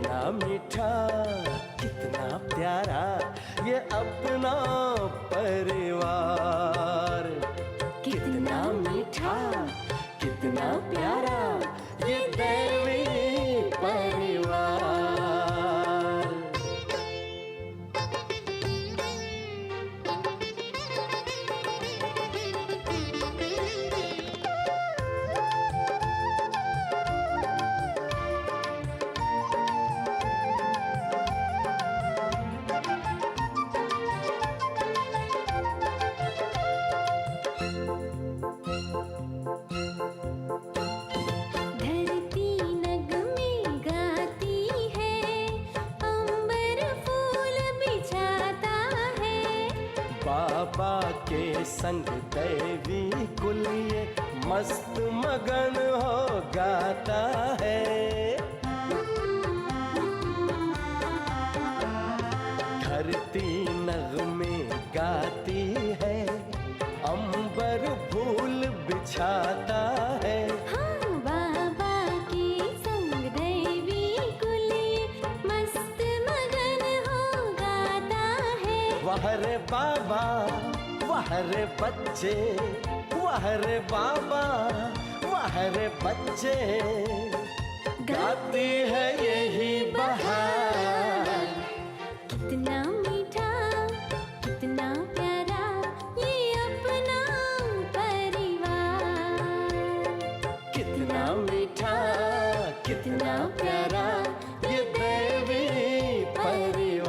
कितना मीठा कितना प्यारा ये अपना परिवार, कितना मीठा कितना प्यारा ये दैवी परिवार। बाबा के संग दैवी कुल ये मस्त मगन हो गाता है। धरती नगमे गाती है, अंबर फूल बिछाता है। हाँ, बाबा के संग दैवी कुल ये मस्त मगन हो गाता है। वाह रे बाबा वाह रे बच्चे, वाह रे बाबा वाह रे बच्चे, गाती है यही बहार। कितना मीठा कितना प्यारा ये अपना परिवार, कितना मीठा कितना प्यारा ये दैवी परिवार।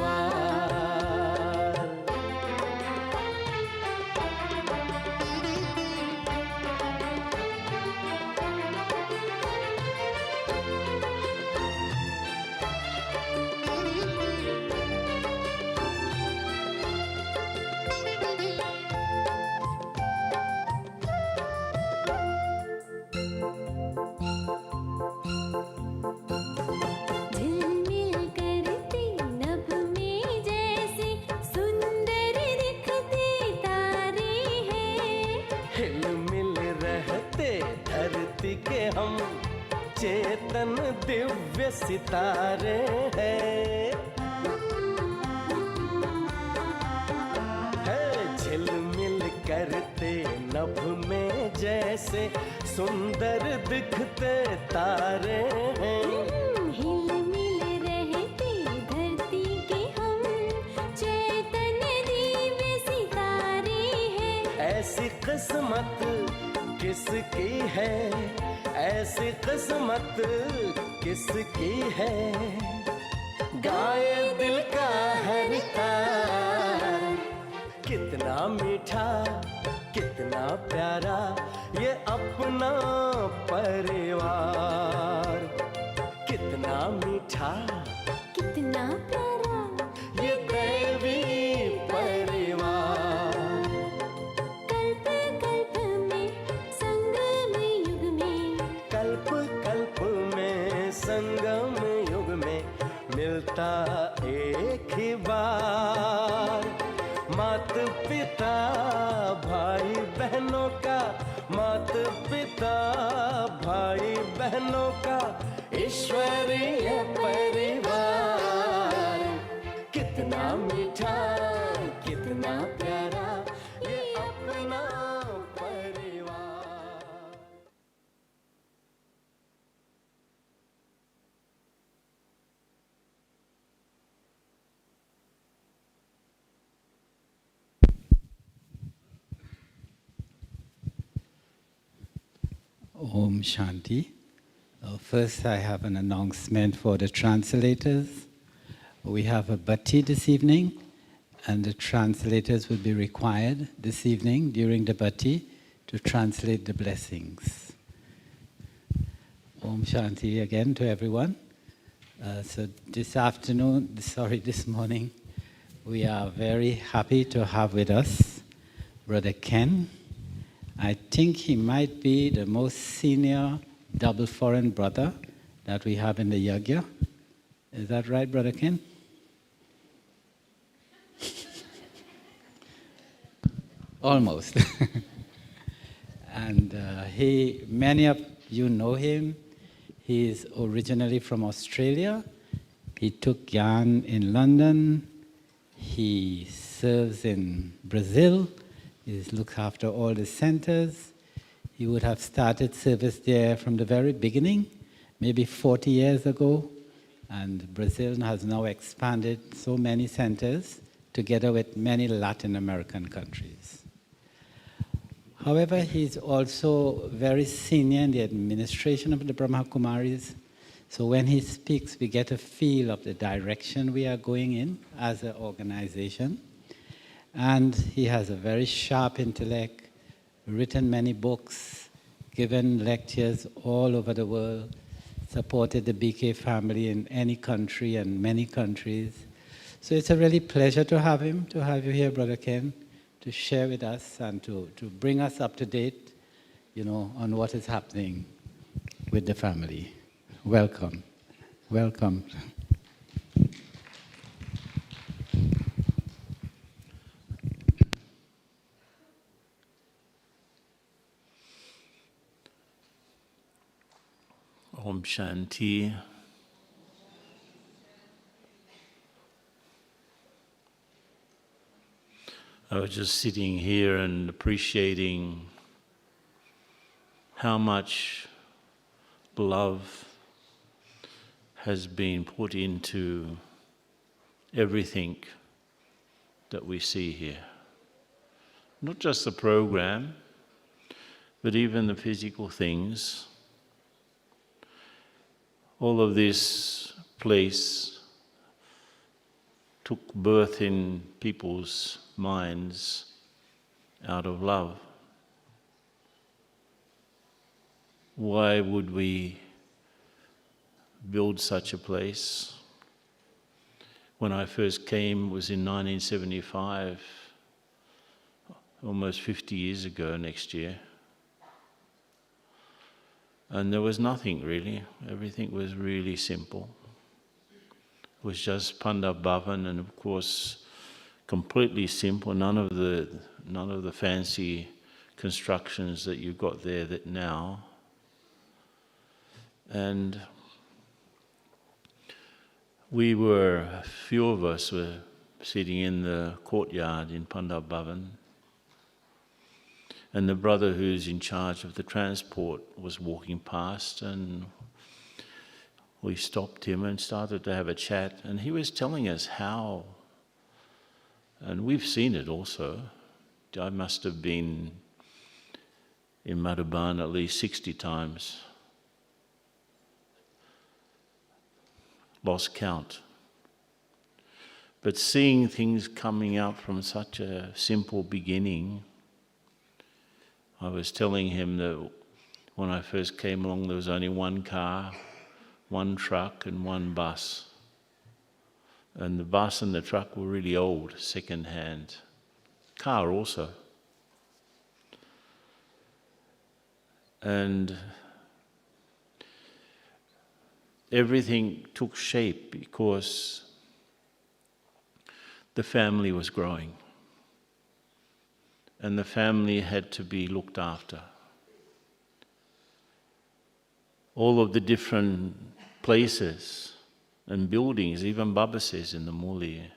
झिलमिल करते नभ में जैसे सुंदर दिखते तारे हैं। हिल मिल रहते धरती के हम चेतन दिव्य सितारे हैं। झिलमिल करते नभ में जैसे सुंदर दिखते तारे हैं। हिलमिल रहते धरती के हम चैतन्य दिव्य सितारे हैं। ऐसी किस्मत किसकी है, ऐसी किस्मत किसकी है, गाए दिल का हर तार। कितना मीठा कितना प्यारा ये अपना परिवार, कितना मीठा कितना प्यारा ये दैवी परिवार। कल्प कल्प में संगम युग में, कल्प कल्प में संगम युग में मिलता एक ही बार। मात पिता भाई बहनों का, मात पिता भाई बहनों का ईश्वरीय परिवार। कितना मीठा कितना प्यारा ये अपना परिवार। Om Shanti. First, I have an announcement for the translators. We have a bhatti this evening, and the translators will be required this evening during the bhatti to translate the blessings. Om Shanti again to everyone. So this morning, we are very happy to have with us Brother Ken. I think he might be the most senior double foreign brother that we have in the Yagya. Is that right, Brother Ken? Almost. And many of you know him. He is originally from Australia, He took Gyan in London. He serves in Brazil. He looks after all the centers. He would have started service there from the very beginning, maybe 40 years ago. And Brazil has now expanded so many centers together with many Latin American countries. However, he's also very senior in the administration of the Brahma Kumaris. So when he speaks, we get a feel of the direction we are going in as an organization. And he has a very sharp intellect, written many books, given lectures all over the world, supported the BK family in any country and many countries. So it's a really pleasure to have him, to have you here, Brother Ken, to share with us and to bring us up to date, on what is happening with the family. Welcome. Welcome. Om Shanti. I was just sitting here and appreciating how much love has been put into everything that we see here. Not just the program, but even the physical things. All of this place took birth in people's minds out of love. Why would we build such a place? When I first came, it was in 1975, almost 50 years ago next year. And there was nothing really. Everything was really simple. It was just Panda Bhavan, and of course, completely simple. None of the fancy constructions that you've got there that now. And a few of us were sitting in the courtyard in Panda Bhavan. And the brother who's in charge of the transport was walking past, and we stopped him and started to have a chat. And he was telling us how, and we've seen it also. I must have been in Madhuban at least 60 times. Lost count. But seeing things coming up from such a simple beginning, I was telling him that when I first came along, there was only one car, one truck, and one bus. And the bus and the truck were really old, second-hand. Car also. And everything took shape because the family was growing. And the family had to be looked after. All of the different places and buildings, even Baba says in the Muli,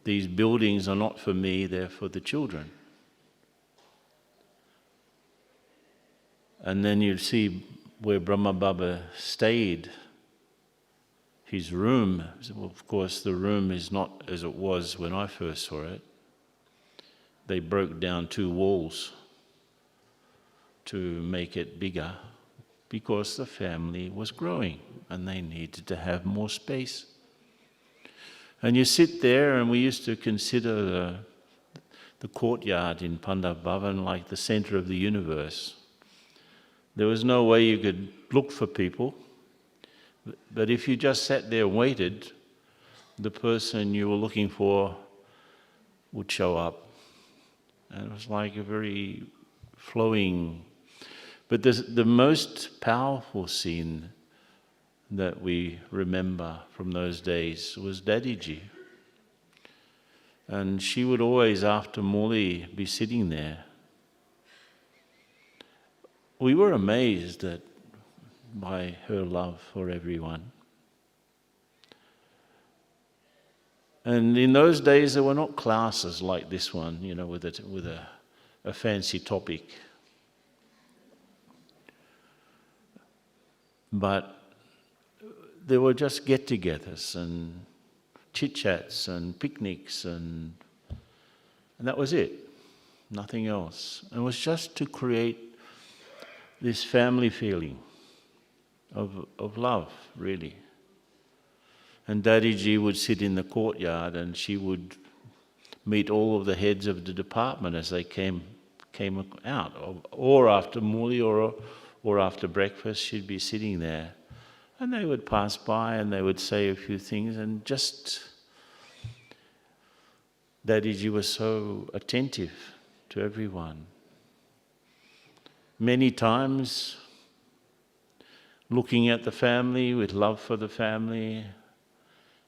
these buildings are not for me, they're for the children. And then you see where Brahma Baba stayed, his room, of course the room is not as it was when I first saw it. They broke down 2 walls to make it bigger because the family was growing and they needed to have more space. And you sit there, and we used to consider the courtyard in Panda Bhavan like the center of the universe. There was no way you could look for people, but if you just sat there and waited, the person you were looking for would show up. And it was like a very flowing. But the most powerful scene that we remember from those days was Dadiji. And she would always, after Muli, be sitting there. We were amazed by her love for everyone. And in those days, there were not classes like this one, with a fancy topic. But there were just get-togethers and chit-chats and picnics, and that was it. Nothing else. It was just to create this family feeling of love, really. And Daddy would sit in the courtyard, and she would meet all of the heads of the department as they came out, or after muli or after breakfast. She'd be sitting there, and they would pass by and they would say a few things, and just Daddy was so attentive to everyone. Many times looking at the family with love for the family,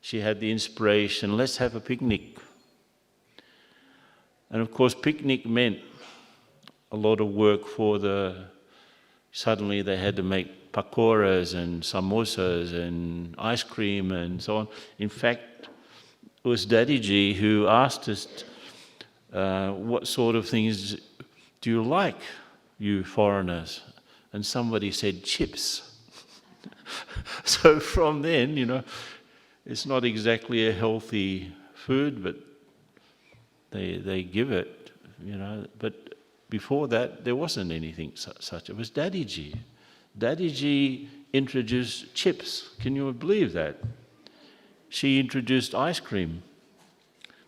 she had the inspiration, let's have a picnic. And of course, picnic meant a lot of work suddenly they had to make pakoras and samosas and ice cream and so on. In fact, it was Daddy who asked us, what sort of things do you like, you foreigners? And somebody said chips. So from then, it's not exactly a healthy food, but they give it, But before that, there wasn't anything such. It was Daddy. Daddy introduced chips. Can you believe that? She introduced ice cream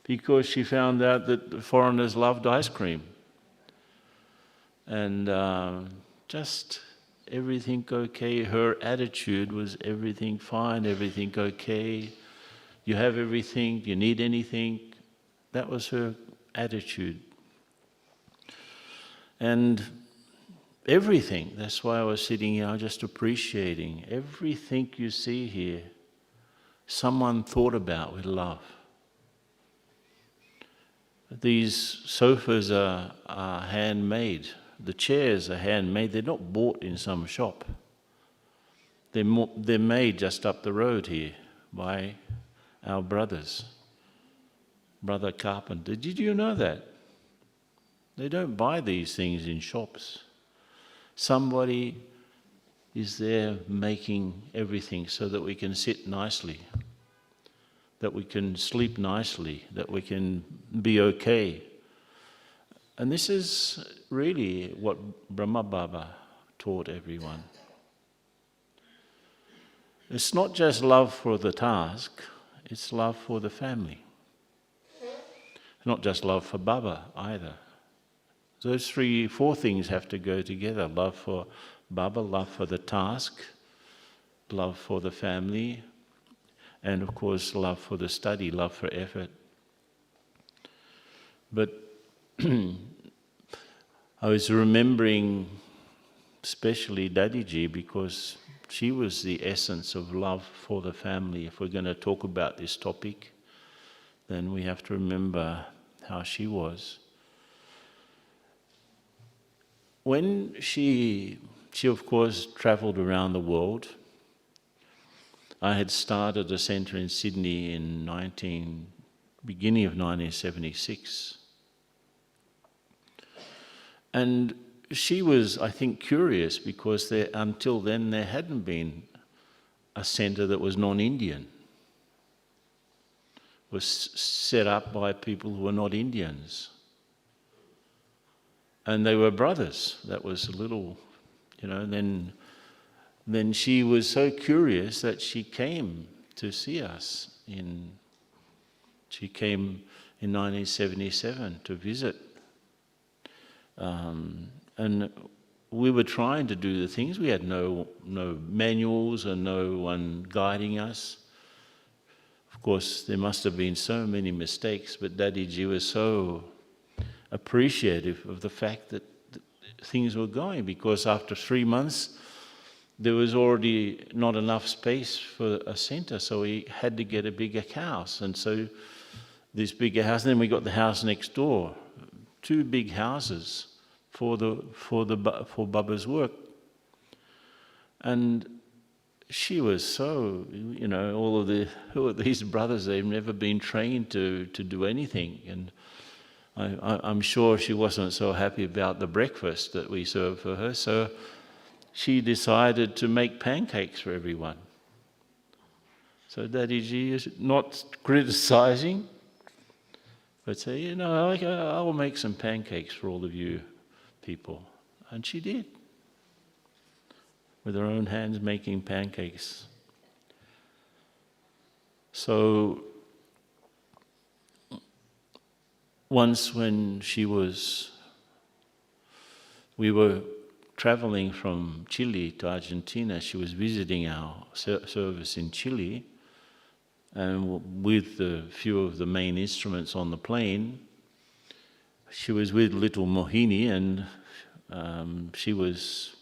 because she found out that the foreigners loved ice cream. And just everything okay. Her attitude was everything fine, everything okay. You have everything, you need anything. That was her attitude. And everything, that's why I was sitting here just appreciating everything you see here, someone thought about with love. These sofas are handmade. The chairs are handmade. They're not bought in some shop. They're made just up the road here by our brothers. Brother Carpenter. Did you know that? They don't buy these things in shops. Somebody is there making everything so that we can sit nicely, that we can sleep nicely, that we can be okay. And this is really what Brahma Baba taught everyone. It's not just love for the task, it's love for the family. Not just love for Baba either. Those 4 things have to go together. Love for Baba, love for the task, love for the family, and of course love for the study, love for effort. But I was remembering especially Daddy because she was the essence of love for the family. If we're going to talk about this topic, then we have to remember how she was. When she of course travelled around the world. I had started a centre in Sydney in beginning of 1976. And she was, I think, curious because until then there hadn't been a centre that was non-Indian. It was set up by people who were not Indians. And they were brothers. That was a little, then she was so curious that she came to see us. She came in 1977 to visit. And we were trying to do the things. We had no manuals and no one guiding us. Of course, there must have been so many mistakes, but Daddy was so appreciative of the fact that things were going, because after 3 months, there was already not enough space for a centre, so we had to get a bigger house. And so this bigger house, and then we got the house next door, 2 big houses for Baba's work. And she was so, who are these brothers? They've never been trained to do anything. And I'm sure she wasn't so happy about the breakfast that we served for her, so she decided to make pancakes for everyone. So Daddyji is not criticizing, but say, I will make some pancakes for all of you people. And she did, with her own hands making pancakes. So once when we were traveling from Chile to Argentina, she was visiting our service in Chile, and with a few of the main instruments on the plane, she was with little Mohini, and she was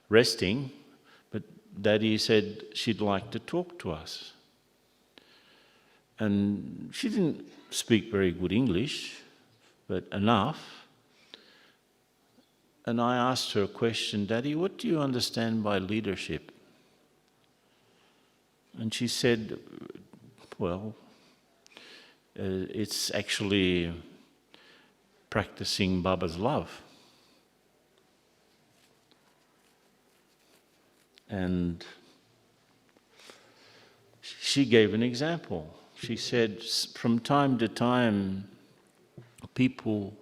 resting, but Daddy said she'd like to talk to us. And she didn't speak very good English, but enough. And I asked her a question, Daddy, what do you understand by leadership? And she said, well, it's actually practicing Baba's love. And she gave an example. She said, from time to time, people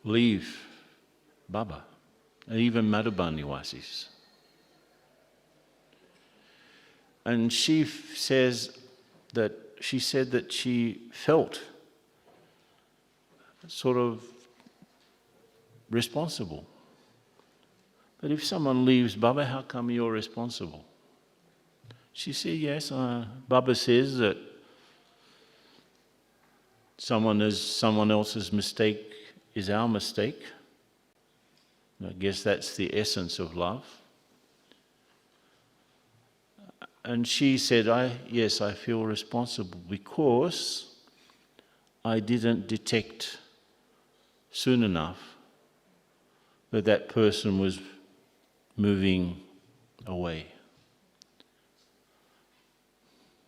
leave Baba, even Madhuban Niwasis. And she said that she felt sort of responsible. But if someone leaves Baba, how come you're responsible? She said, yes, Baba says that someone else's mistake is our mistake. I guess that's the essence of love. And she said, yes, I feel responsible because I didn't detect soon enough that that person was moving away.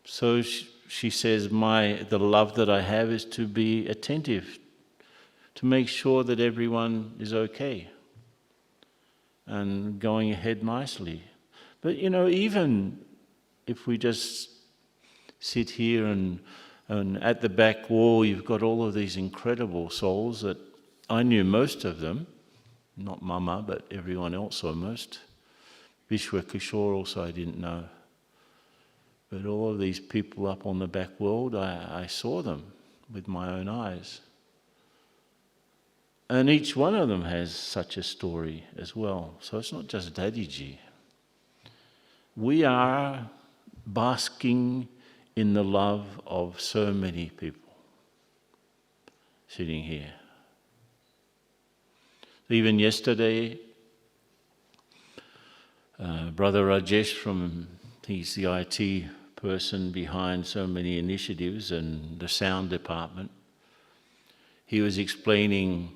So she says, the love that I have is to be attentive, to make sure that everyone is okay and going ahead nicely. But even if we just sit here and at the back wall you've got all of these incredible souls that I knew most of them, not Mama, but everyone else almost. Vishwa Kishore also I didn't know. But all of these people up on the back world, I saw them with my own eyes. And each one of them has such a story as well. So it's not just Daddyji. We are basking in the love of so many people sitting here. Even yesterday, Brother Rajesh he's the IT person behind so many initiatives and the sound department. He was explaining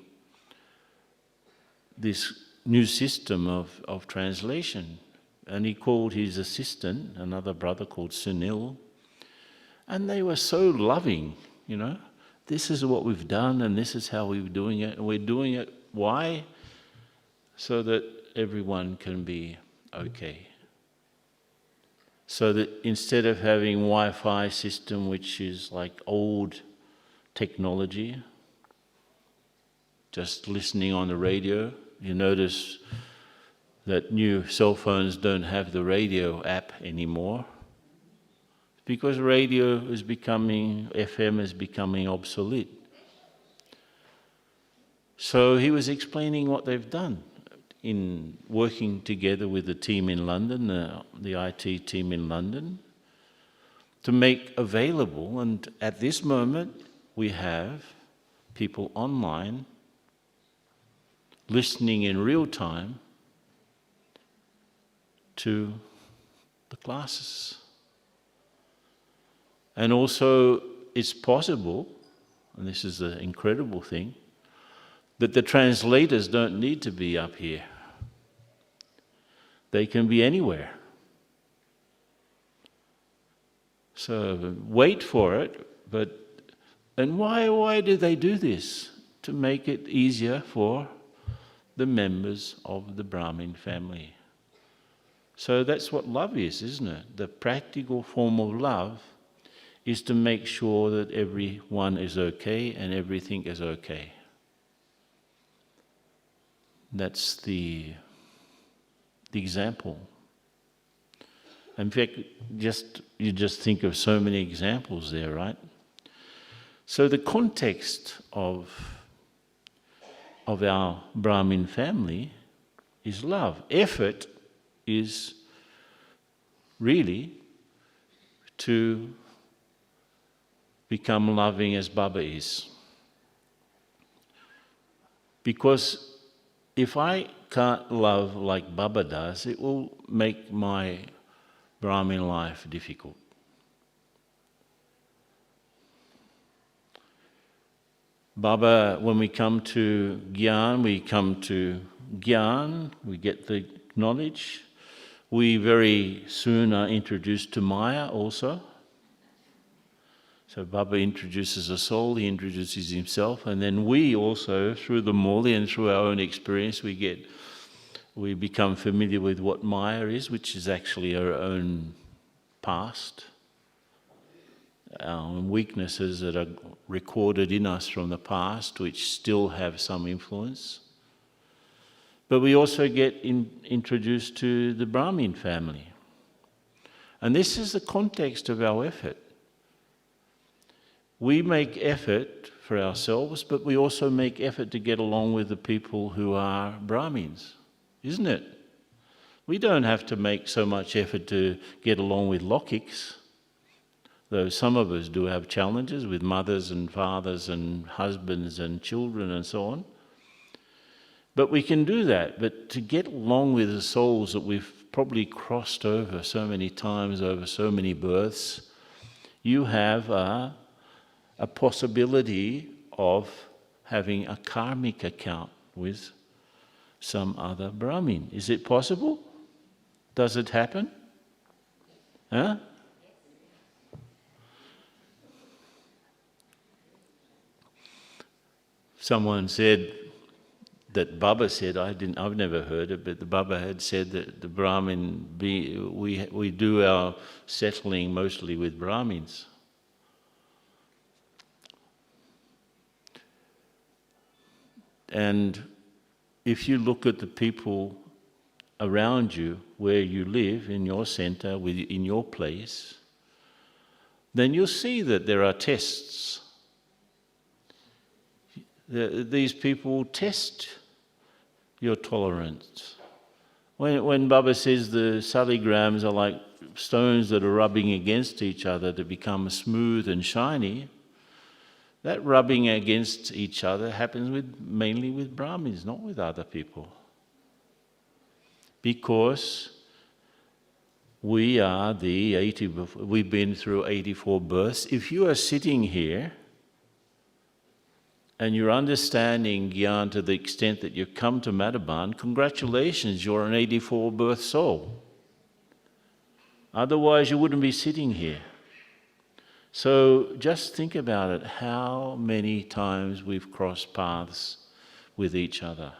this new system of translation. And he called his assistant, another brother called Sunil, and they were so loving, This is what we've done and this is how we're doing it. And we're doing it, why? So that everyone can be okay. So that instead of having Wi-Fi system, which is like old technology, just listening on the radio, you notice that new cell phones don't have the radio app anymore because FM is becoming obsolete. So he was explaining what they've done in working together with the team in London, the IT team in London, to make available, and at this moment we have people online listening in real time to the classes. And also it's possible, and this is the incredible thing, that the translators don't need to be up here. They can be anywhere. So wait for it, and why do they do this? To make it easier for the members of the Brahmin family. So that's what love is, isn't it? The practical form of love is to make sure that everyone is okay and everything is okay. That's the example. In fact, you just think of so many examples there, right? So the context of our Brahmin family is love. Effort is really to become loving as Baba is. Because if I can't love like Baba does, it will make my Brahmin life difficult. Baba, when we come to Gyan, we get the knowledge. We very soon are introduced to Maya also. So Baba introduces a soul, he introduces himself, and then we also, through the Moli and through our own experience, we become familiar with what Maya is, which is actually our own past, our own weaknesses that are recorded in us from the past, which still have some influence. But we also get introduced to the Brahmin family. And this is the context of our effort. We make effort for ourselves, but we also make effort to get along with the people who are Brahmins, isn't it? We don't have to make so much effort to get along with Lokiks, though some of us do have challenges with mothers and fathers and husbands and children and so on. But we can do that. But to get along with the souls that we've probably crossed over so many times, over so many births, you have a possibility of having a karmic account with some other Brahmin. Is it possible? Does it happen? Huh? Someone said that Baba said, I've never heard it, but the Baba had said that the Brahmin, we do our settling mostly with Brahmins. And if you look at the people around you, where you live, in your center, in your place, then you'll see that there are tests. These people test your tolerance. When Baba says the saligrams are like stones that are rubbing against each other to become smooth and shiny, that rubbing against each other happens mainly with Brahmins, not with other people. Because we've been through 84 births. If you are sitting here and you're understanding Gyan to the extent that you've come to Madhuban, congratulations, you're an 84 birth soul. Otherwise you wouldn't be sitting here. So just think about it, how many times we've crossed paths with each other.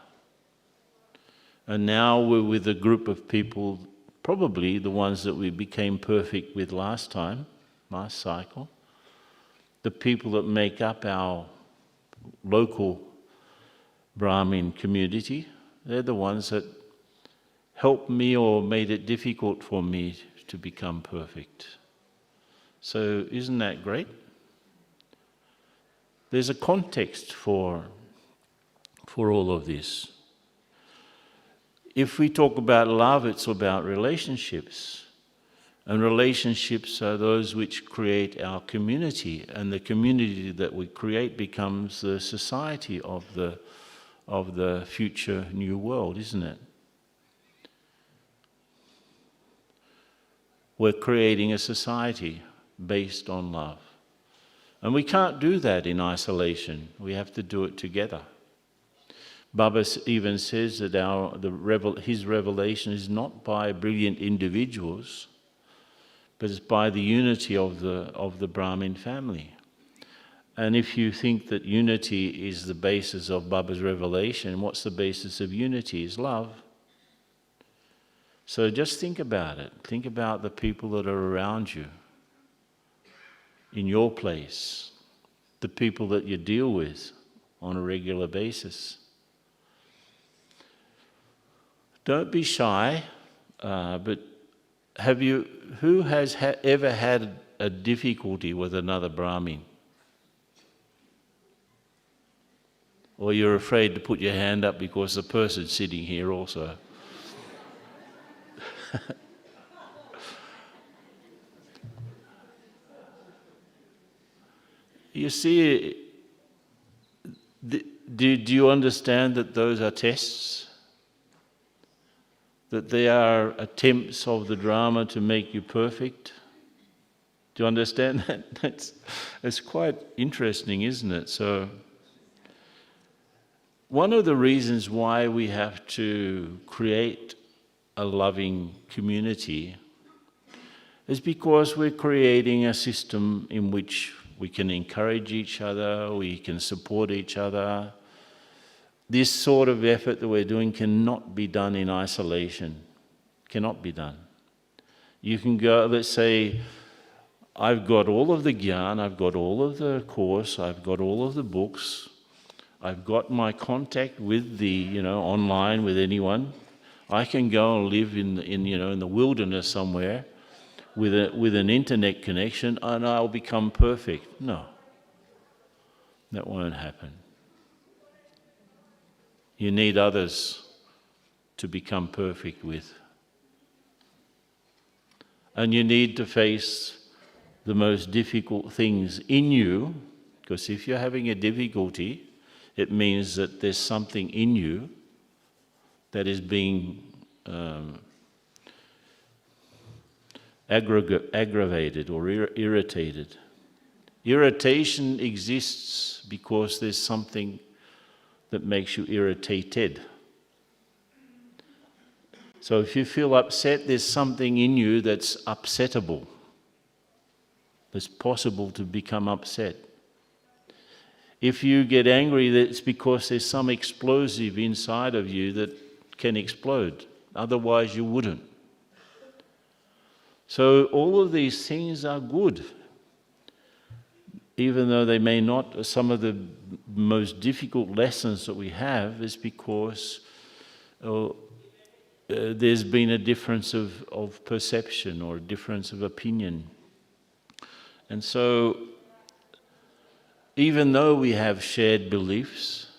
And now we're with a group of people, probably the ones that we became perfect with last cycle, the people that make up our local Brahmin community. They're the ones that helped me or made it difficult for me to become perfect. So isn't that great? There's a context for all of this. If we talk about love, it's about relationships. And relationships are those which create our community. And the community that we create becomes the society of the future new world, isn't it? We're creating a society based on love. And we can't do that in isolation. We have to do it together. Baba even says that his revelation is not by brilliant individuals, but it's by the unity of the Brahmin family. And if you think that unity is the basis of Baba's revelation, what's the basis of unity? Is love. So just think about it. Think about the people that are around you, in your place, the people that you deal with on a regular basis. Don't be shy, but who has ever had a difficulty with another Brahmin? Or you're afraid to put your hand up because the person's sitting here also. You see, do you understand that those are tests? That they are attempts of the drama to make you perfect? Do you understand that? It's quite interesting, isn't it? So, one of the reasons why we have to create a loving community is because we're creating a system in which we can encourage each other, we can support each other. This sort of effort that we're doing cannot be done in isolation. Cannot be done. You can go, let's say, I've got all of the Gyan, I've got all of the course, I've got all of the books, I've got my contact with the, online with anyone. I can go and live in the wilderness somewhere with an internet connection and I'll become perfect. No, that won't happen. You need others to become perfect with. And you need to face the most difficult things in you, because if you're having a difficulty, it means that there's something in you that is being aggravated or irritated. Irritation exists because there's something that makes you irritated. So if you feel upset, there's something in you that's upsettable. It's possible to become upset. If you get angry, that's because there's some explosive inside of you that can explode. Otherwise you wouldn't. So all of these things are good, even though they may not. Some of the most difficult lessons that we have is because there's been a difference of perception or a difference of opinion. And so, even though we have shared beliefs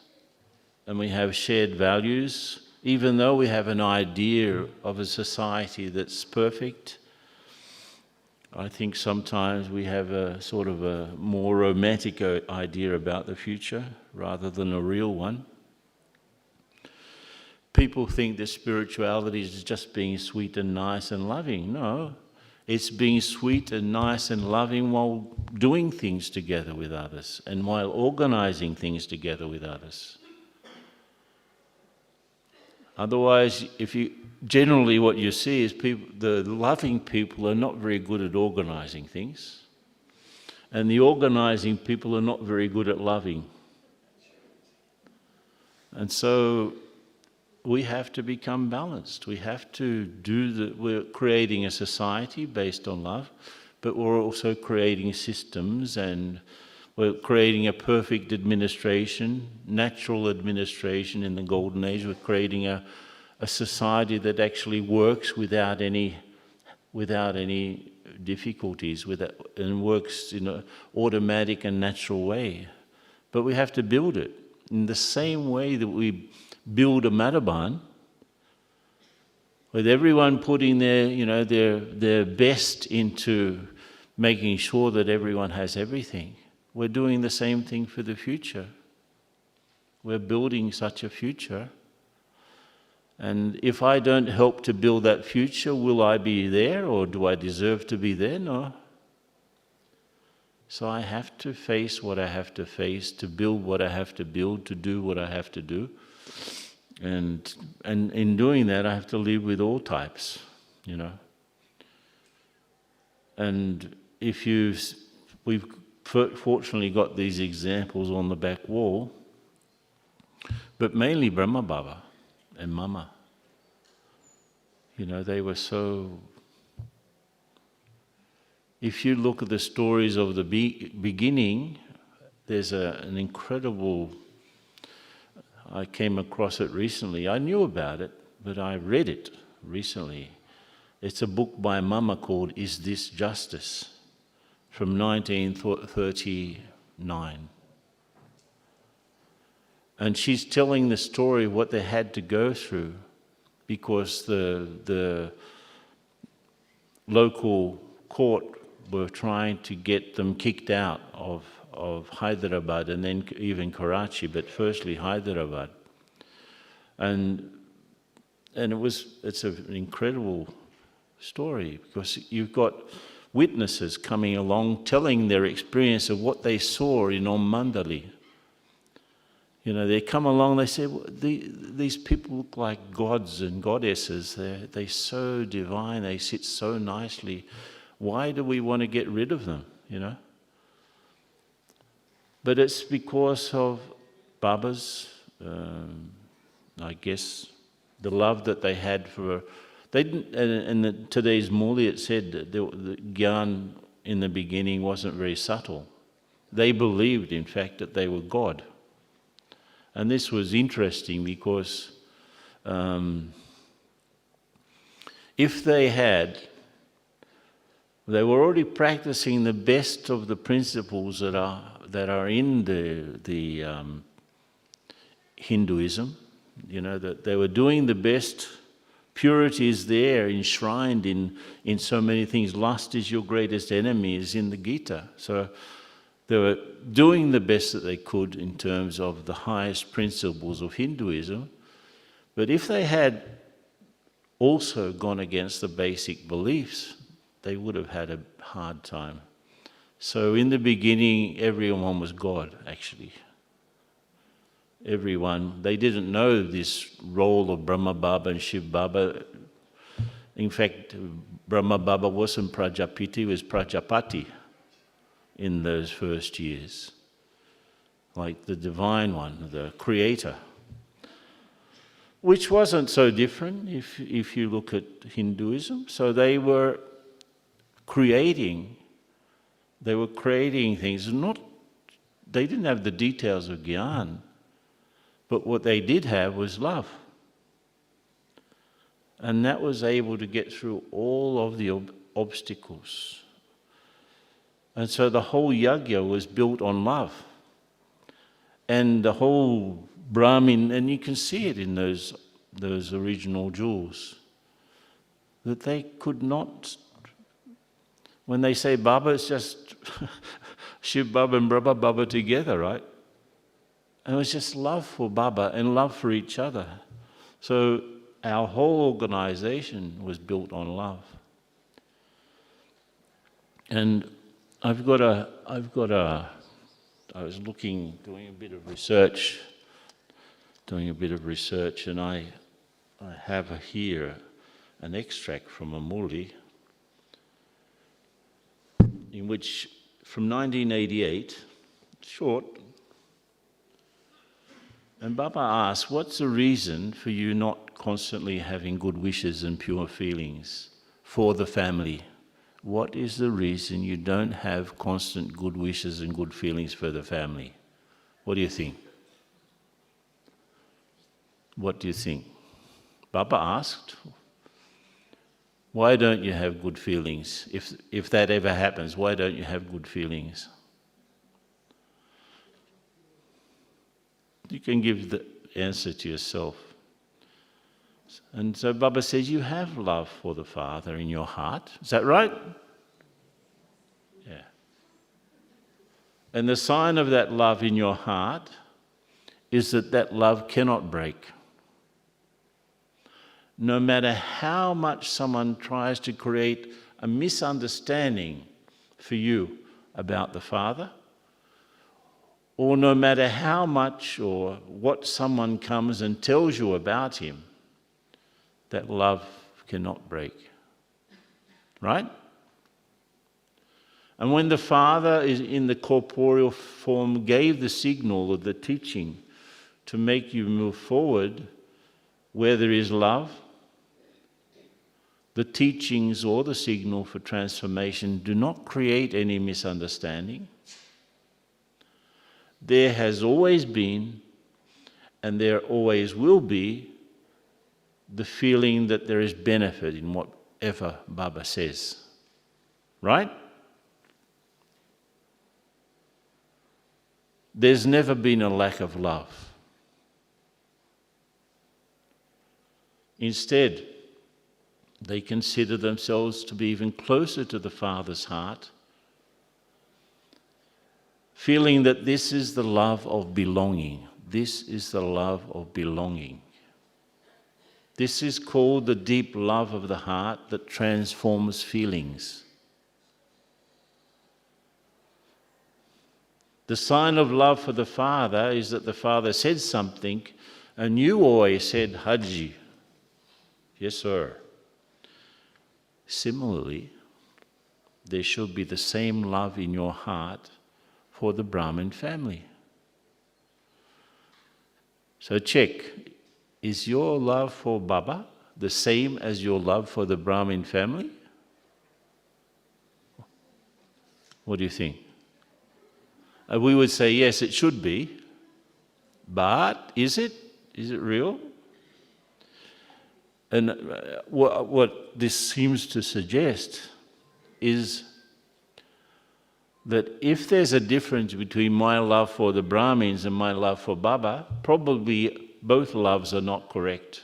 and we have shared values, even though we have an idea of a society that's perfect, I think sometimes we have a sort of a more romantic idea about the future rather than a real one. People think that spirituality is just being sweet and nice and loving. No, it's being sweet and nice and loving while doing things together with others and while organizing things together with others. Otherwise, generally what you see is the loving people are not very good at organizing things, and the organizing people are not very good at loving. And so we have to become balanced. We have to we're creating a society based on love, but we're also creating systems, and we're creating a perfect administration, natural administration in the Golden Age. We're creating a society that actually works without any difficulties, and works in an automatic and natural way. But we have to build it in the same way that we build a Madhuban, with everyone putting their best into making sure that everyone has everything. We're doing the same thing for the future. We're building such a future. And if I don't help to build that future, will I be there, or do I deserve to be there? No. So I have to face what I have to face, to build what I have to build, to do what I have to do. And in doing that, I have to live with all types, And we've fortunately got these examples on the back wall, but mainly Brahma Baba and Mama. You know, they were so... If you look at the stories of the beginning, there's an incredible... I came across it recently. I knew about it, but I read it recently. It's a book by Mama called Is This Justice? From 1939. And she's telling the story of what they had to go through because the local court were trying to get them kicked out of Hyderabad and then even Karachi, but firstly Hyderabad. And it's an incredible story because you've got witnesses coming along telling their experience of what they saw in Mandali. You know, they come along, they say, well, these people look like gods and goddesses. They're so divine, they sit so nicely. Why do we want to get rid of them, you know? But it's because of Baba's, I guess, the love that they had for... They didn't, and today's Muli, it said that the Gyan in the beginning wasn't very subtle. They believed, in fact, that they were God. And this was interesting because if they were already practicing the best of the principles that are in the Hinduism, you know, that they were doing the best. Purity is there, enshrined in so many things. Lust is your greatest enemy is in the Gita. So they were doing the best that they could in terms of the highest principles of Hinduism. But if they had also gone against the basic beliefs, they would have had a hard time. So in the beginning, everyone was God, actually. Everyone. They didn't know this role of Brahma Baba and Shiv Baba. In fact, Brahma Baba wasn't Prajapati, he was Prajapati in those first years. Like the Divine One, the Creator. Which wasn't so different if you look at Hinduism. So they were creating things. They didn't have the details of Gyan. But what they did have was love. And that was able to get through all of the obstacles. And so the whole yajna was built on love. And the whole Brahmin, and you can see it in those original jewels, that they could not, when they say Baba, it's just Shiv Baba and Brahma Baba together, right? And it was just love for Baba and love for each other. So our whole organization was built on love. And I was doing a bit of research, and I have here an extract from a Muli, in which, from 1988, short, and Baba asked, what's the reason for you not constantly having good wishes and pure feelings for the family? What is the reason you don't have constant good wishes and good feelings for the family? What do you think? What do you think? Baba asked, why don't you have good feelings? If that ever happens, why don't you have good feelings? You can give the answer to yourself. And so Baba says, you have love for the Father in your heart. Is that right? Yeah. And the sign of that love in your heart is that love cannot break. No matter how much someone tries to create a misunderstanding for you about the Father, or no matter how much or what someone comes and tells you about him, that love cannot break. Right? And when the Father is in the corporeal form gave the signal of the teaching to make you move forward where there is love, the teachings or the signal for transformation do not create any misunderstanding. There has always been, and there always will be, the feeling that there is benefit in whatever Baba says. Right? There's never been a lack of love. Instead, they consider themselves to be even closer to the Father's heart, feeling that this is the love of belonging. This is the love of belonging. This is called the deep love of the heart that transforms feelings. The sign of love for the Father is that the Father said something and you always said, Haji. Yes, sir. Similarly, there should be the same love in your heart for the Brahmin family. So check, is your love for Baba the same as your love for the Brahmin family? What do you think? We would say, yes, it should be, but is it? Is it real? And what this seems to suggest is that if there's a difference between my love for the Brahmins and my love for Baba, probably both loves are not correct.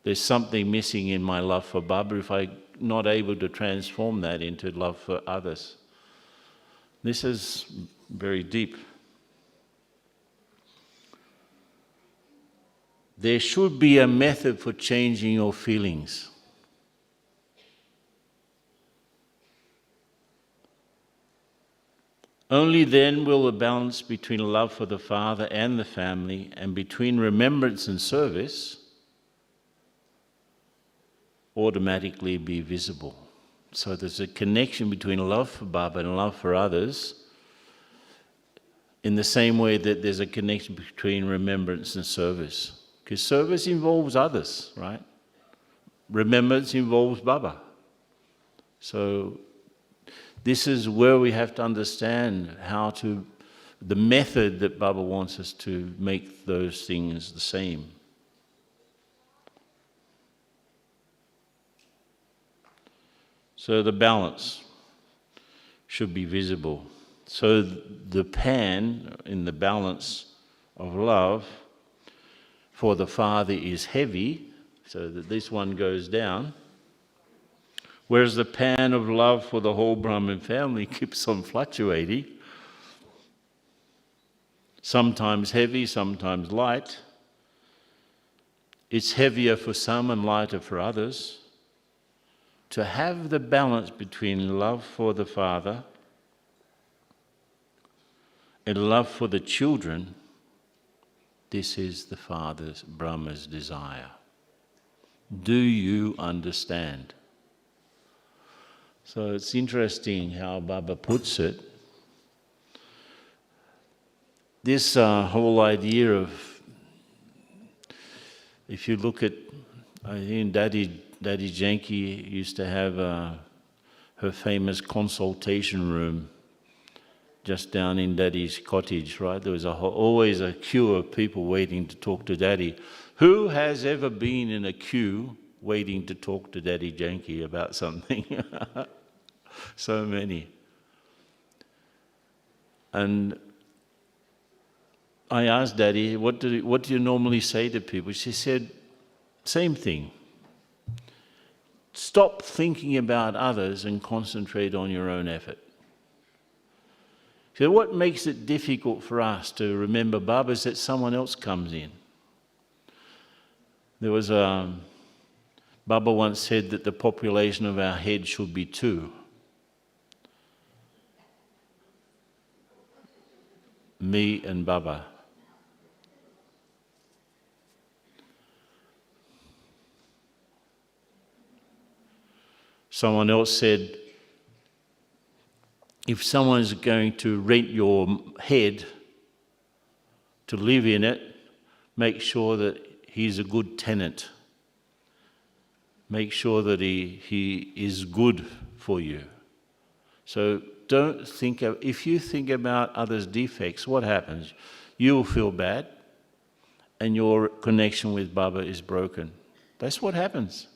There's something missing in my love for Baba if I'm not able to transform that into love for others. This is very deep. There should be a method for changing your feelings. Only then will the balance between love for the Father and the family and between remembrance and service automatically be visible. So there's a connection between love for Baba and love for others in the same way that there's a connection between remembrance and service. Because service involves others, right? Remembrance involves Baba. So this is where we have to understand the method that Baba wants us to make those things the same. So the balance should be visible. So the pan in the balance of love for the Father is heavy, so that this one goes down, whereas the pan of love for the whole Brahmin family keeps on fluctuating, sometimes heavy, sometimes light. It's heavier for some and lighter for others. To have the balance between love for the Father and love for the children, this is the Father's, Brahma's desire. Do you understand? So it's interesting how Baba puts it. This whole idea of, if you look at, I think Daddy Janki used to have her famous consultation room just down in Daddy's cottage, right? There was always a queue of people waiting to talk to Daddy. Who has ever been in a queue waiting to talk to Daddy Janki about something? So many. And I asked Daddy, what do you normally say to people? She said, same thing. Stop thinking about others and concentrate on your own effort. So what makes it difficult for us to remember Baba is that someone else comes in. There was Baba once said that the population of our head should be 2. Me and Baba. Someone else said, if someone's going to rent your head to live in it, make sure that he's a good tenant. Make sure that he is good for you. So don't think of, if you think about others' defects, what happens? You'll feel bad and your connection with Baba is broken. That's what happens.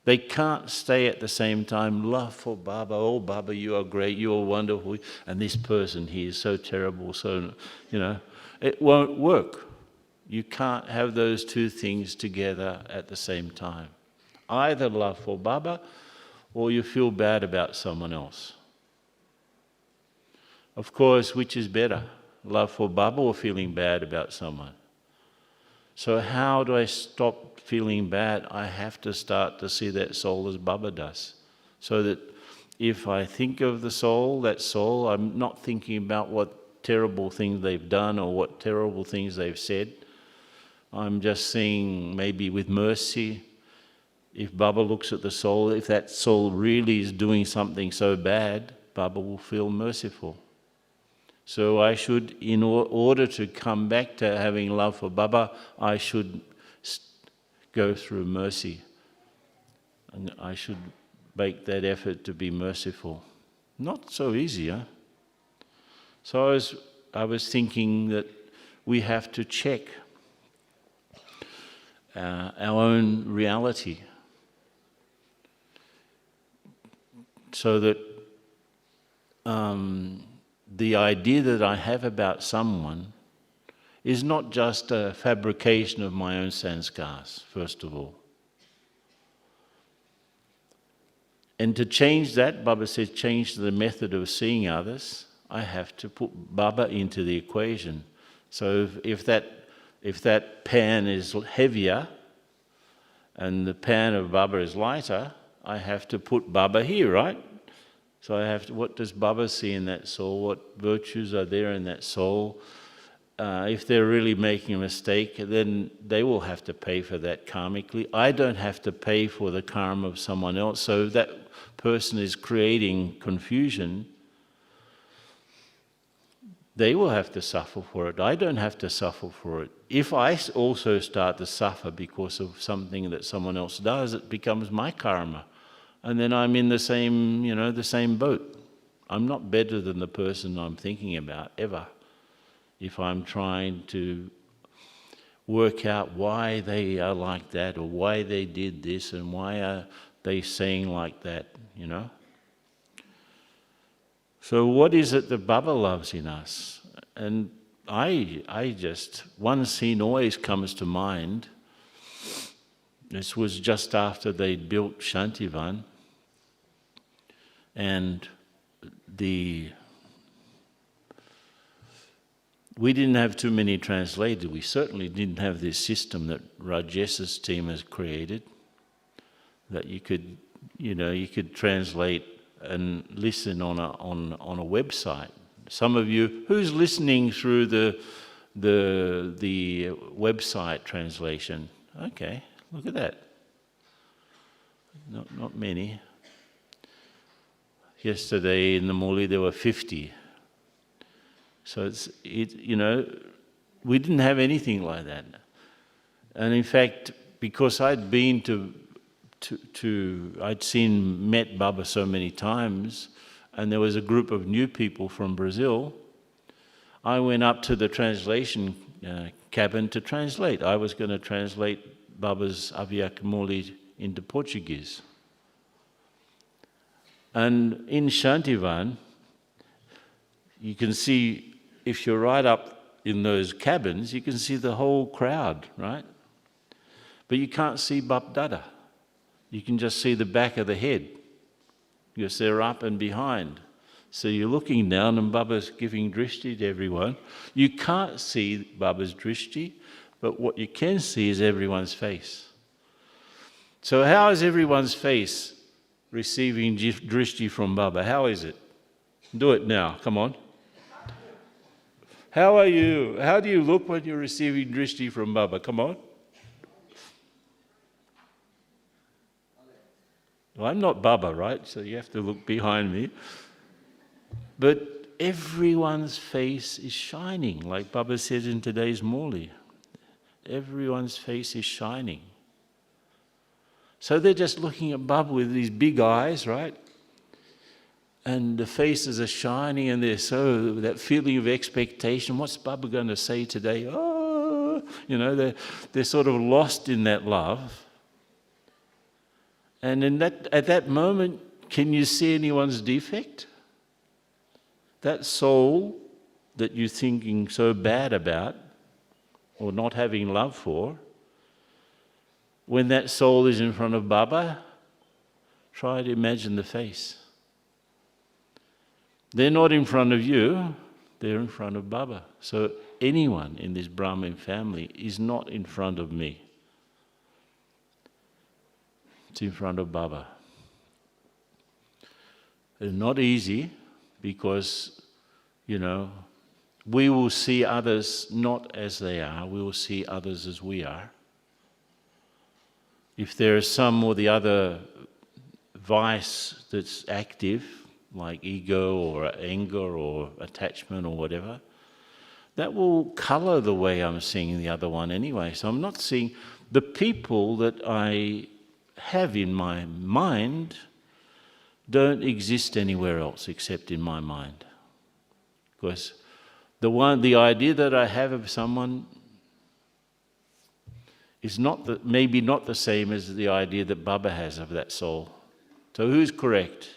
They can't stay at the same time, love for Baba, oh Baba, you are great, you are wonderful, and this person, he is so terrible, so, it won't work. You can't have those two things together at the same time. Either love for Baba or you feel bad about someone else. Of course, which is better, love for Baba or feeling bad about someone? So how do I stop feeling bad? I have to start to see that soul as Baba does. So that if I think of the soul, that soul, I'm not thinking about what terrible things they've done or what terrible things they've said. I'm just seeing maybe with mercy, if Baba looks at the soul, if that soul really is doing something so bad, Baba will feel merciful. So I should, in order to come back to having love for Baba, I should go through mercy. And I should make that effort to be merciful. Not so easy, huh? So I was thinking that we have to check our own reality so that the idea that I have about someone is not just a fabrication of my own sanskars, first of all. And to change that, Baba says, change the method of seeing others, I have to put Baba into the equation. So if that pan is heavier and the pan of Baba is lighter, I have to put Baba here, right? So I have to, what does Baba see in that soul? What virtues are there in that soul? If they're really making a mistake, then they will have to pay for that karmically. I don't have to pay for the karma of someone else. So that person is creating confusion. They will have to suffer for it. I don't have to suffer for it. If I also start to suffer because of something that someone else does, it becomes my karma. And then I'm in the same, the same boat. I'm not better than the person I'm thinking about, ever. If I'm trying to work out why they are like that, or why they did this, and why are they saying like that, So what is it that Baba loves in us? And I just, one scene always comes to mind. This was just after they'd built Shantivan, and we didn't have too many translators. We certainly didn't have this system that Rajes's team has created, that you could translate and listen on a website. Some of you, who's listening through the website translation? Okay, look at that. Not many. Yesterday in the Muli there were 50. So we didn't have anything like that. And in fact, because I'd been met Baba so many times, and there was a group of new people from Brazil, I went up to the translation cabin to translate. I was going to translate Baba's Avyakamuli into Portuguese. And in Shantivan, you can see, if you're right up in those cabins, you can see the whole crowd, right? But you can't see Bap Dada. You can just see the back of the head, because they're up and behind. So you're looking down and Baba's giving dristy to everyone. You can't see Baba's dristy, but what you can see is everyone's face. So how is everyone's face receiving dristy from Baba? How is it? Do it now, come on. How are you? How do you look when you're receiving dristy from Baba? Come on. Well, I'm not Baba, right? So you have to look behind me. But everyone's face is shining, like Baba says in today's Murli. Everyone's face is shining. So they're just looking at Baba with these big eyes, right? And the faces are shining, and they're so, that feeling of expectation. What's Baba going to say today? Oh, they're sort of lost in that love. And at that moment, can you see anyone's defect? That soul that you're thinking so bad about, or not having love for, when that soul is in front of Baba, try to imagine the face. They're not in front of you, they're in front of Baba. So anyone in this Brahmin family is not in front of me. It's in front of Baba. It's not easy because, we will see others not as they are, we will see others as we are. If there is some or the other vice that's active, like ego or anger or attachment or whatever, that will colour the way I'm seeing the other one anyway. So I'm not seeing the people that I have in my mind don't exist anywhere else except in my mind. Because the idea that I have of someone is maybe not the same as the idea that Baba has of that soul. So who's correct?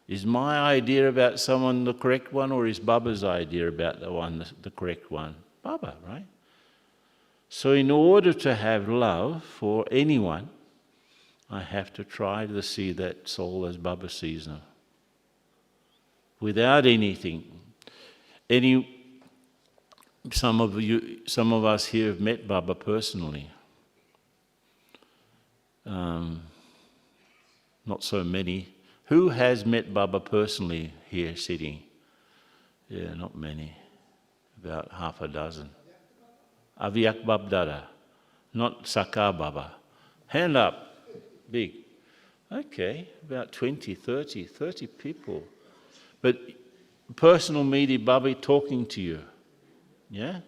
Is my idea about someone the correct one, or is Baba's idea about the correct one? Baba, right? So in order to have love for anyone, I have to try to see that soul as Baba sees them. Without anything. Some of us here have met Baba personally. Not so many. Who has met Baba personally here sitting? Yeah, not many. About half a dozen. Avyak Babdada. Not Sakar Baba. Hand up. Big. Okay, about 20, 30 people. But personal meeting, Baba talking to you. Yeah?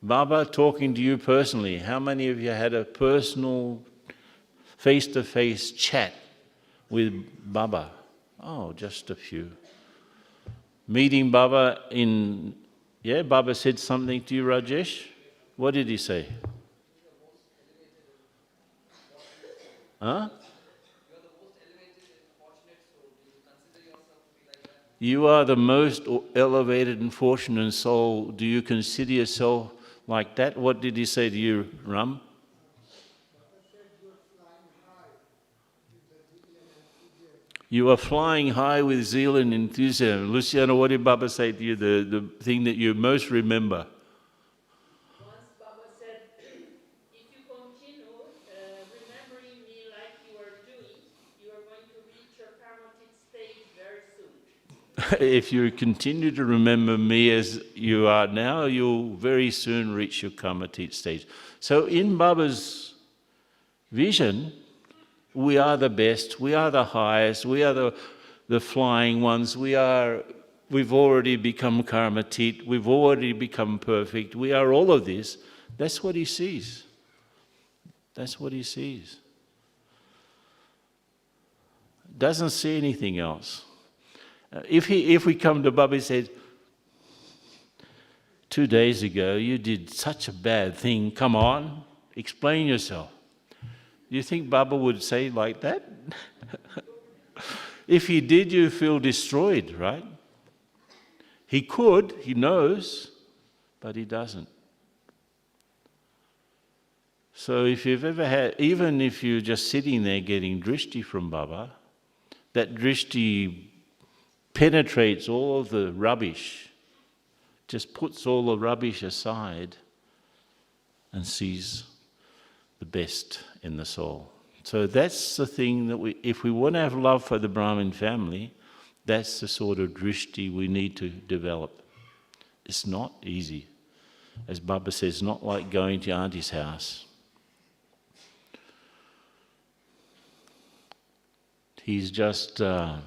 Baba talking to you personally. How many of you had a personal face-to-face chat with Baba? Oh, just a few. Meeting Baba Baba said something to you, Rajesh? What did he say? Huh? You are the most elevated and fortunate soul. Do you consider yourself like that? What did he say to you, Ram? You are flying high with zeal and enthusiasm. Luciano, what did Baba say to you, the thing that you most remember? Once Baba said, if you continue remembering me like you are doing, you are going to reach your karmatic stage very soon. If you continue to remember me as you are now, you'll very soon reach your karmatic stage. So in Baba's vision, we are the best, we are the highest, we are the flying ones, we've already become karmatit, we've already become perfect, we are all of this. That's what he sees. That's what he sees. Doesn't see anything else. If we come to Baba and said, 2 days ago you did such a bad thing, come on, explain yourself. You think Baba would say like that? If he did, you feel destroyed, right? He could, he knows, but he doesn't. So if you've ever had, even if you're just sitting there getting dristy from Baba, that dristy penetrates all of the rubbish, just puts all the rubbish aside and sees the best in the soul. So that's the thing that if we want to have love for the Brahmin family, that's the sort of drishti we need to develop. It's not easy. As Baba says, not like going to Auntie's house. He's just so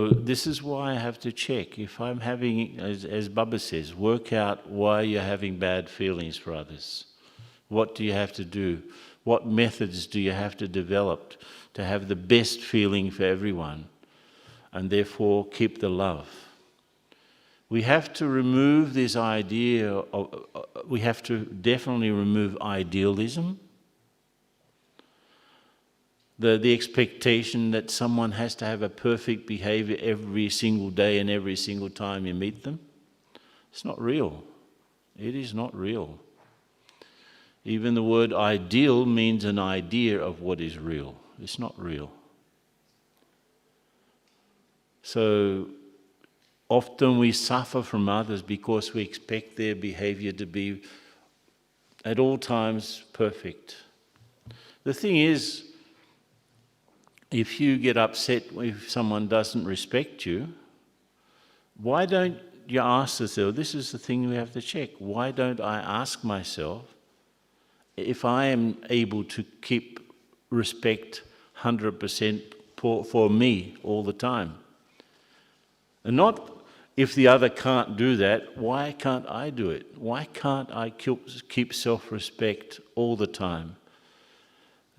this is why I have to check. If I'm having, as Baba says, work out why you're having bad feelings for others. What do you have to do? What methods do you have to develop to have the best feeling for everyone? And therefore keep the love. We have to remove this idea of, we have to definitely remove idealism. The expectation that someone has to have a perfect behavior every single day and every single time you meet them. It's not real. It is not real. Even the word ideal means an idea of what is real. It's not real. So often we suffer from others because we expect their behavior to be at all times perfect. The thing is, if you get upset if someone doesn't respect you, why don't you ask yourself, this is the thing we have to check, why don't I ask myself if I am able to keep respect 100% for me all the time? And not if the other can't do that, why can't I do it? Why can't I keep self-respect all the time?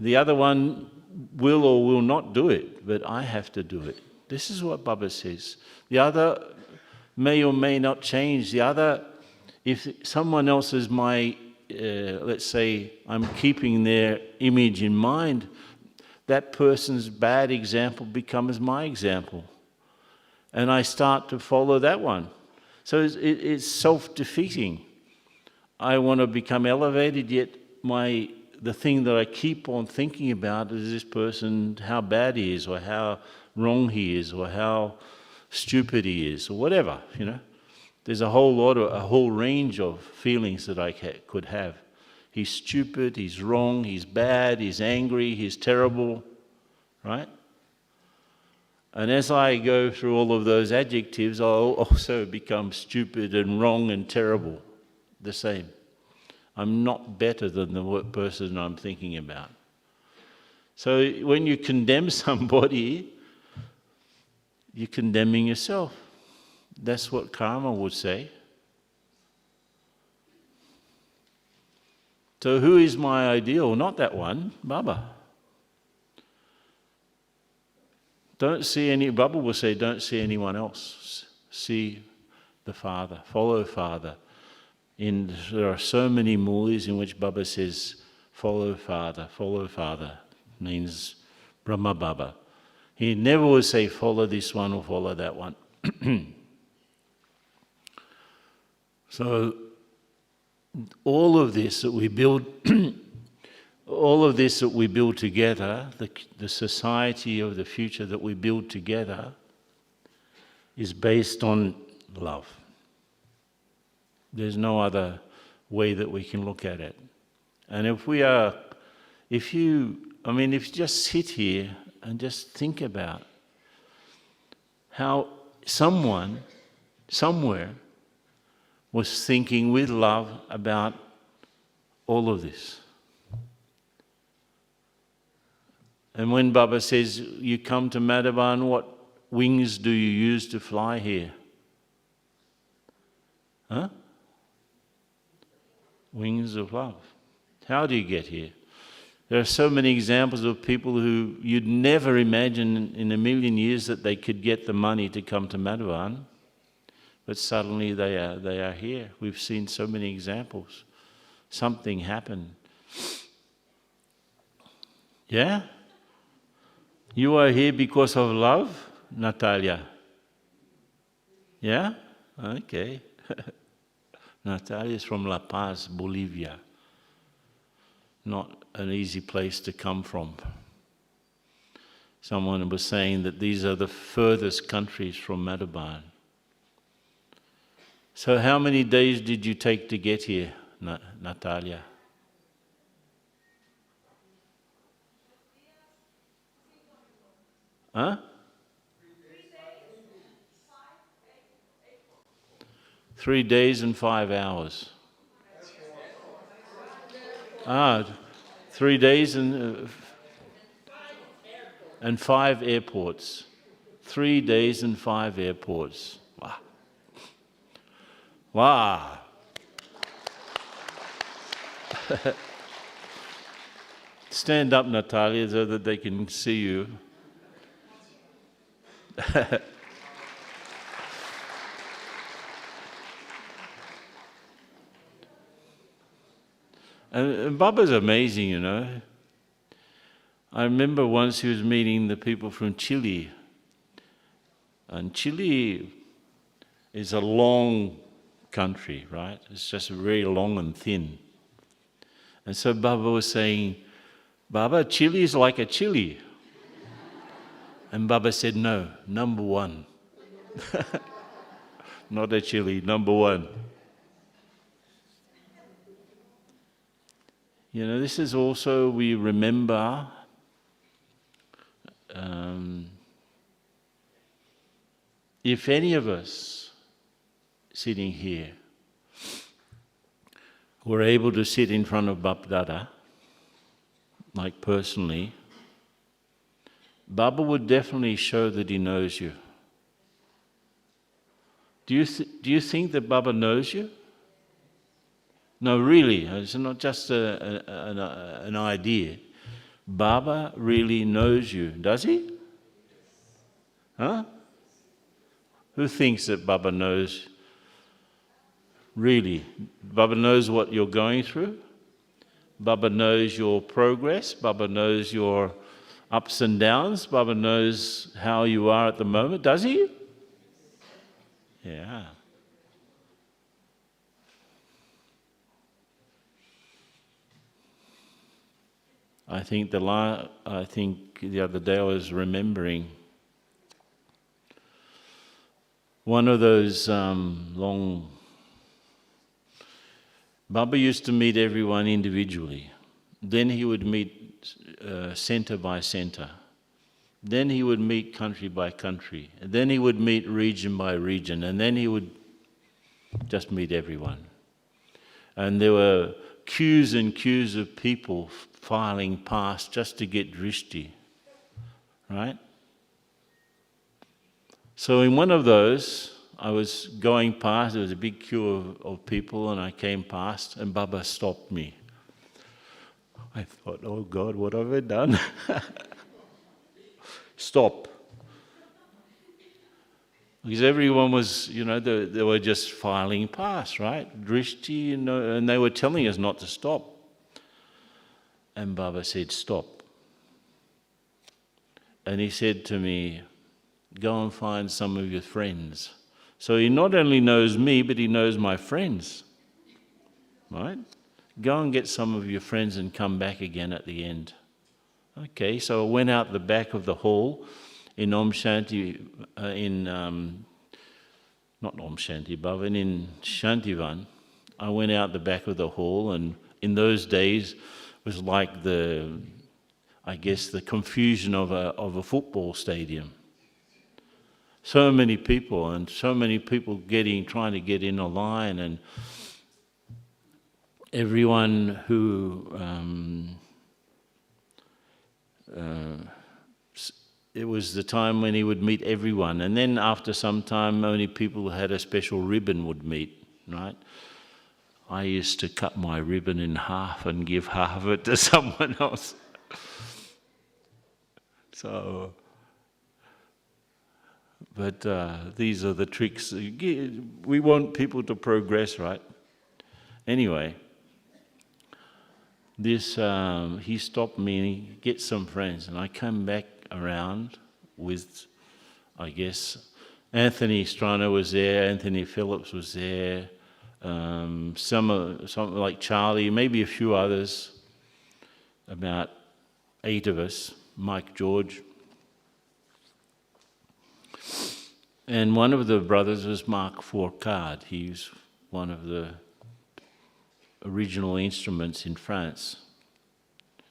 The other one will or will not do it, but I have to do it. This is what Baba says. The other may or may not change. The other, if someone else is my, let's say, I'm keeping their image in mind, that person's bad example becomes my example. And I start to follow that one. So it's self-defeating. I want to become elevated, yet the thing that I keep on thinking about is this person, how bad he is, or how wrong he is, or how stupid he is, or whatever, you know. There's a whole range of feelings that I could have. He's stupid, he's wrong, he's bad, he's angry, he's terrible, right? And as I go through all of those adjectives, I'll also become stupid and wrong and terrible, the same. I'm not better than the person I'm thinking about. So when you condemn somebody, you're condemning yourself. That's what karma would say. So who is my ideal? Not that one, Baba. Baba will say, don't see anyone else. See the Father, follow Father. There are so many mulis in which Baba says, follow Father, means Brahma Baba. He never will say, follow this one or follow that one. So, all of this that we build, together, the society of the future that we build together, is based on love. There's no other way that we can look at it. And if you just sit here and just think about how someone, somewhere, was thinking with love about all of this. And when Baba says, you come to Madhuban, what wings do you use to fly here? Huh? Wings of love. How do you get here? There are so many examples of people who you'd never imagine in a million years that they could get the money to come to Madhuban, but suddenly they are here. We've seen so many examples. Something happened. Yeah? You are here because of love, Natalia? Yeah? Okay. Natalia is from La Paz, Bolivia. Not an easy place to come from. Someone was saying that these are the furthest countries from Madhuban. So how many days did you take to get here, Natalia? Huh? 3 days and 5 hours. 3 days and 5 airports. 3 days and 5 airports. Wow. Wow. Stand up, Natalia, so that they can see you. And Baba's amazing, you know. I remember once he was meeting the people from Chile. And Chile is a long country, right? It's just very long and thin. And so Baba was saying, Baba, Chile is like a chili. And Baba said, no, number one. Not a chili, number one. You know, this is also, we remember if any of us sitting here were able to sit in front of Bapdada, like personally, Baba would definitely show that he knows you. Do you think that Baba knows you? No, really, it's not just an idea. Baba really knows you, does he? Huh? Who thinks that Baba knows? Really, Baba knows what you're going through. Baba knows your progress. Baba knows your ups and downs. Baba knows how you are at the moment, does he? Yeah. I think the other day I was remembering one of those long. Baba used to meet everyone individually. Then he would meet center by center. Then he would meet country by country. And then he would meet region by region. And then he would just meet everyone. And there were queues and queues of people filing past just to get dristy, right? So in one of those, I was going past, there was a big queue of people, and I came past, and Baba stopped me. I thought, oh God, what have I done? Stop. Because everyone was, you know, they were just filing past, right? Dristy, you know, and they were telling us not to stop. And Baba said, stop. And he said to me, go and find some of your friends. So he not only knows me, but he knows my friends, right? Go and get some of your friends and come back again at the end. Okay, so I went out the back of the hall in Om Shanti, not Om Shanti Bhavan, in Shantivan. I went out the back of the hall, and in those days, was like the confusion of a football stadium. So many people, and so many people trying to get in a line, and everyone who it was the time when he would meet everyone, and then after some time, only people who had a special ribbon would meet, right? I used to cut my ribbon in half and give half of it to someone else. So, but these are the tricks. We want people to progress, right? Anyway, this he stopped me and he gets some friends, and I come back around with, I guess, Anthony Strano was there, Anthony Phillips was there. Some like Charlie, maybe a few others, about 8 of us, Mike George. And one of the brothers was Mark Fourcade. He's one of the original instruments in France.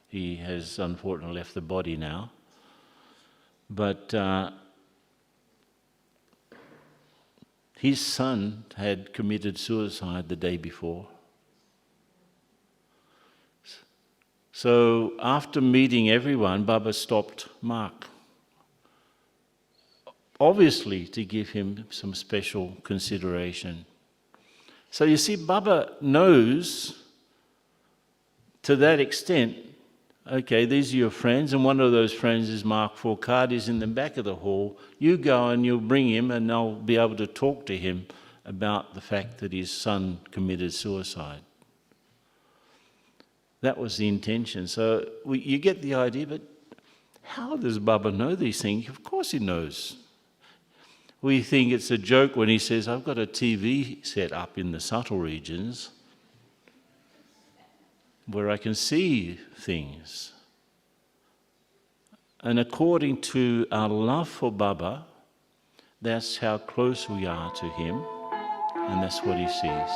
He has unfortunately left the body now. But his son had committed suicide the day before. So after meeting everyone, Baba stopped Mark, obviously to give him some special consideration. So you see, Baba knows to that extent, okay, these are your friends, and one of those friends is Mark Fourcade, is in the back of the hall. You go and you'll bring him, and I'll be able to talk to him about the fact that his son committed suicide. That was the intention. So you get the idea, but how does Baba know these things? Of course he knows. We think it's a joke when he says, I've got a TV set up in the subtle regions where I can see things. And according to our love for Baba, that's how close we are to him, and that's what he sees.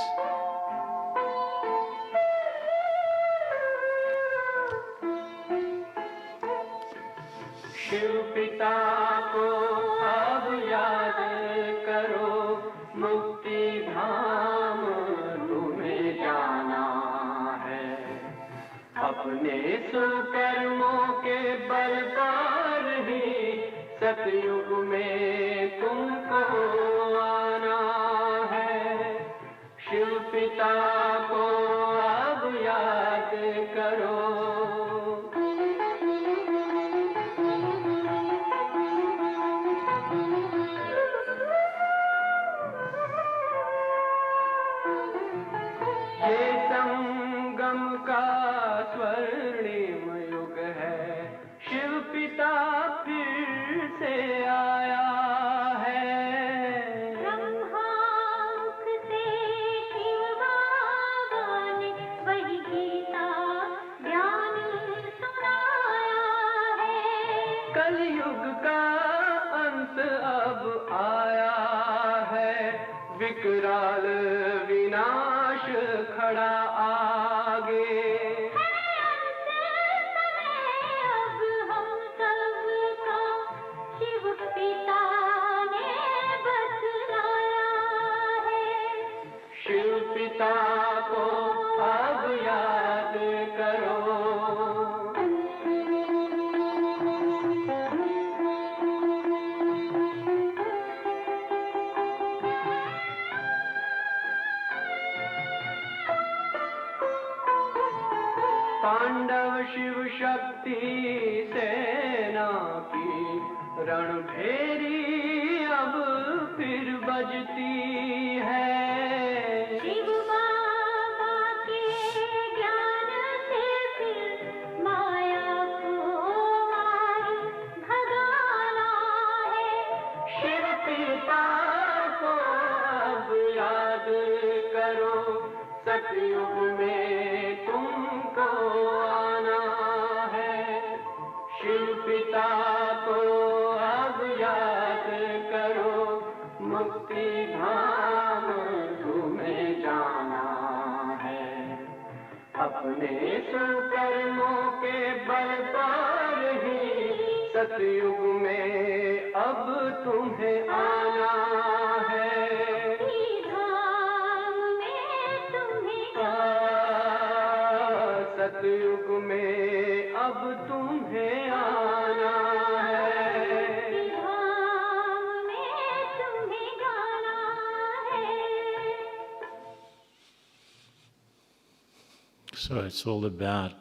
Shiv पिता को अब याद करो, मुक्ति धाम तुम्हें जाना है। अपने सुकर्मों के बल पर ही सतयुग में तुमको आना है। शिव पिता को अब याद करो। ये संगम का स्वर्णिम युग है, शिव पिता फिर से आया है। ब्रह्मांक से शिव बाबा ने वही गीता ज्ञान सुनाया है। कलयुग का अंत अब आया है, विकराल विनाश खड़ा आगे। अब हम सबका शिव पिता ने बतलाया है। शिव पिता को अब याद करो। पांडव शिव शक्ति सेना की रणभेरी अब फिर बजती है। शिव बाबा के ज्ञान से फिर माया को मार भगाना है। शिव पिता को अब याद करो, सतयुग में तुमको आना है। शिव पिता को अब याद करो, मुक्ति धाम तुम्हें जाना है। अपने सुकर्मों के बल पर ही सतयुग में अब तुम्हें आना है। सतयुग में अब तुम्हें आना है। धाम में तुम्हें गाना है। So it's all about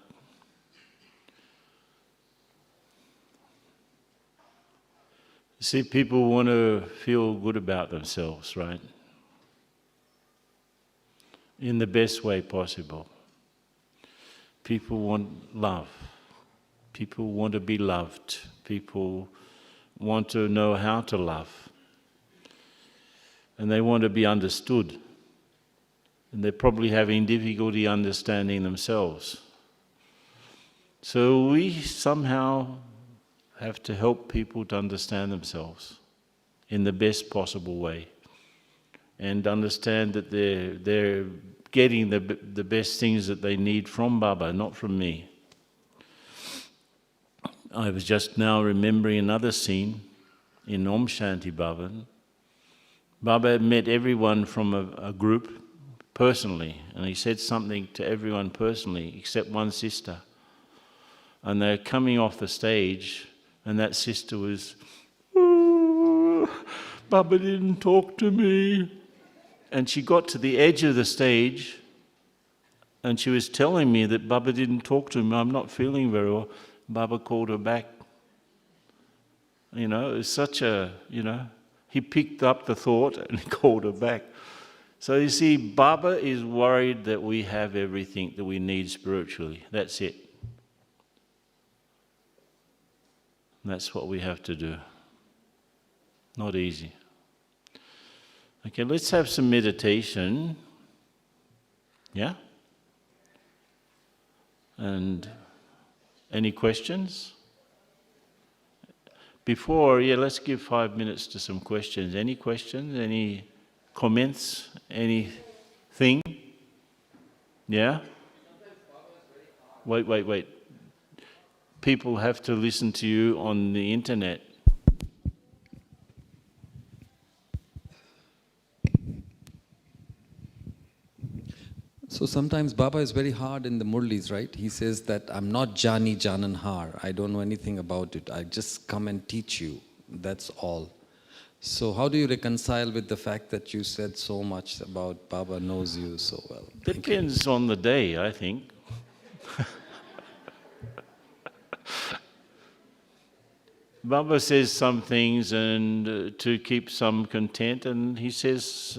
see, people want to feel good about themselves, right? In the best way possible. People want love. People want to be loved. People want to know how to love. And they want to be understood. And they're probably having difficulty understanding themselves. So we somehow have to help people to understand themselves in the best possible way. And understand that they're getting the best things that they need from Baba, not from me. I was just now remembering another scene in Om Shanti Bhavan. Baba had met everyone from a group personally, and he said something to everyone personally except one sister. and they're coming off the stage, and that sister was, "Oh, Baba didn't talk to me." And she got to the edge of the stage, and she was telling me that Baba didn't talk to me. "I'm not feeling very well." Baba called her back. You know, it was such a, he picked up the thought and he called her back. So you see, Baba is worried that we have everything that we need spiritually. That's it. That's what we have to do. Not easy. Okay, let's have some meditation. Yeah? And any questions? Let's give 5 minutes to some questions. Any questions? Any comments? Anything? Yeah? Wait. People have to listen to you on the internet. So sometimes Baba is very hard in the Murlis, right? He says that I'm not Jani Janan Har. I don't know anything about it. I just come and teach you. That's all. So how do you reconcile with the fact that you said so much about Baba knows you so well? Depends on the day, I think. Baba says some things and to keep some content, and he says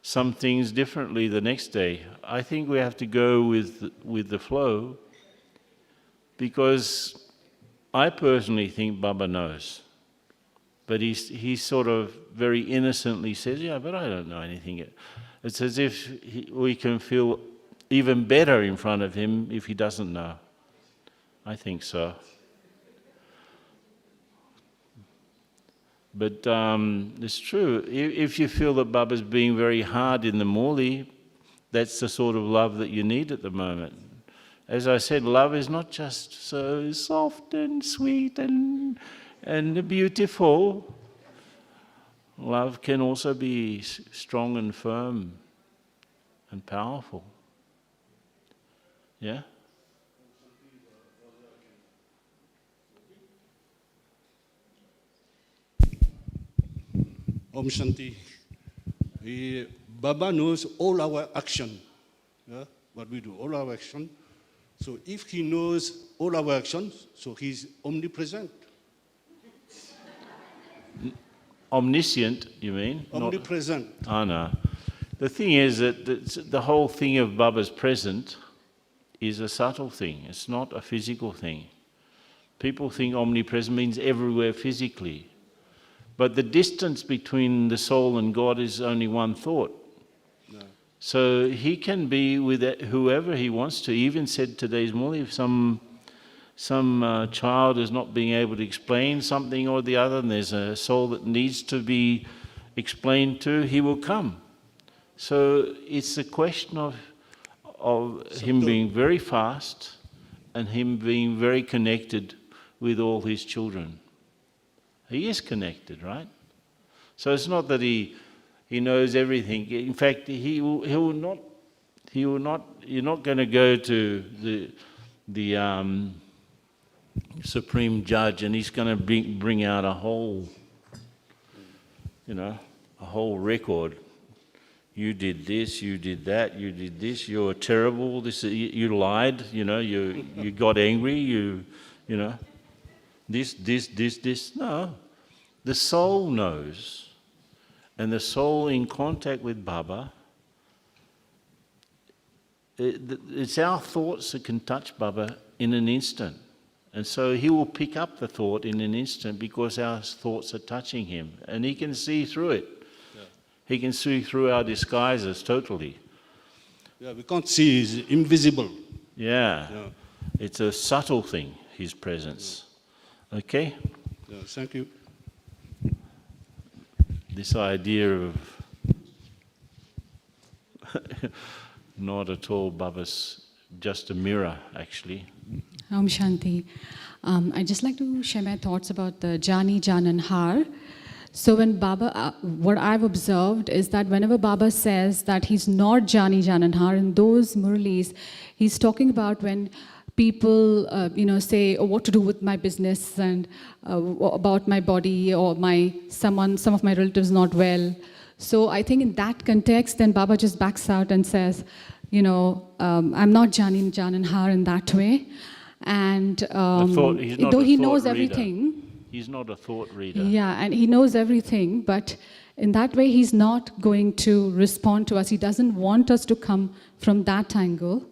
some things differently the next day. I think we have to go with the flow, because I personally think Baba knows. But he sort of very innocently says, "Yeah, but I don't know anything." It's as if we can feel even better in front of him if he doesn't know. I think so. But it's true. If you feel that Baba's being very hard in the Murli, that's the sort of love that you need at the moment. As I said, love is not just so soft and sweet and beautiful. Love can also be strong and firm and powerful. Yeah? Om Shanti. Baba knows all our action, what we do, all our action. So if he knows all our actions, so he's omnipresent. Omniscient, you mean? Omnipresent. Oh, no. The thing is that the whole thing of Baba's present is a subtle thing. It's not a physical thing. People think omnipresent means everywhere physically. But the distance between the soul and God is only one thought. No. So he can be with whoever he wants to. He even said today's Murli, if some child is not being able to explain something or the other, and there's a soul that needs to be explained to, he will come. So it's a question of him being very fast and him being very connected with all his children. He is connected, right? So it's not that he knows everything. In fact, he will not. You're not going to go to the Supreme Judge and he's going to bring out a whole record. You did this, you did that, you did this. You're terrible. You lied. You got angry. This. No. The soul knows. And the soul in contact with Baba, it's our thoughts that can touch Baba in an instant. And so he will pick up the thought in an instant because our thoughts are touching him. And he can see through it. Yeah. He can see through our disguises totally. Yeah, we can't see, he's invisible. Yeah. It's a subtle thing, his presence. Okay? Yeah, thank you. This idea of not at all Baba's just a mirror, actually. Om Shanti. I'd just like to share my thoughts about the Jani Janan Har. So when Baba, what I've observed is that whenever Baba says that he's not Jani Janan Har, in those Murlis, he's talking about when people, say what to do with my business and about my body or some of my relatives not well. So I think in that context, then Baba just backs out and says, I'm not Jani, Jan and Har in that way. And though he knows everything. He's not a thought reader. Yeah, and he knows everything, but in that way, he's not going to respond to us. He doesn't want us to come from that angle.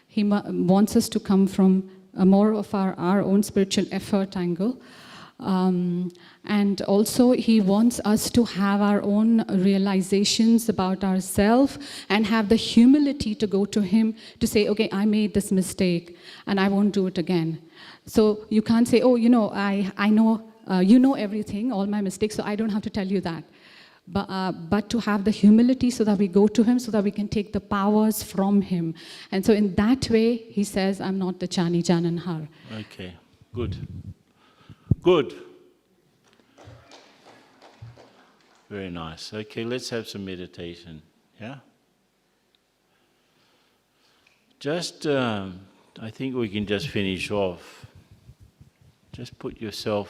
He wants us to come from more of our own spiritual effort angle. And also, he wants us to have our own realizations about ourselves and have the humility to go to him to say, okay, I made this mistake and I won't do it again. So you can't say, oh, I know, you know everything, all my mistakes, so I don't have to tell you that. But to have the humility so that we go to him, so that we can take the powers from him. And so in that way, he says, I'm not the Chani, Jan and Har. Okay, good. Good. Very nice. Okay, let's have some meditation. Yeah? Just, I think we can just finish off. Just put yourself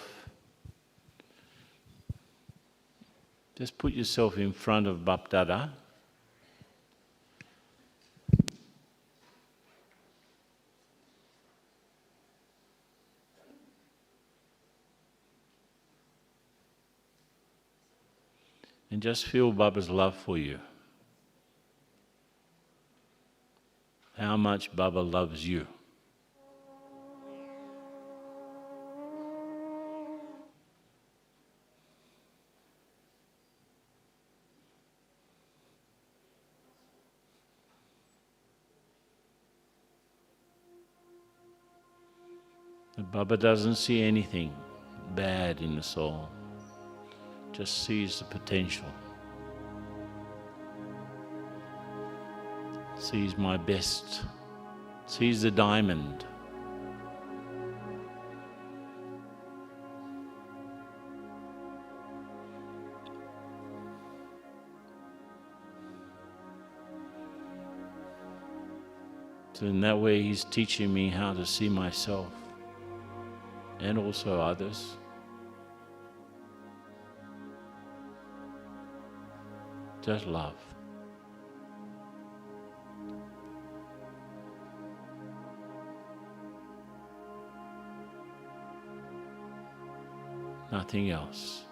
in front of Bap Dada. And just feel Baba's love for you. How much Baba loves you. Baba doesn't see anything bad in the soul, just sees the potential, sees my best, sees the diamond. So in that way, he's teaching me how to see myself and also others. Just love. Nothing else.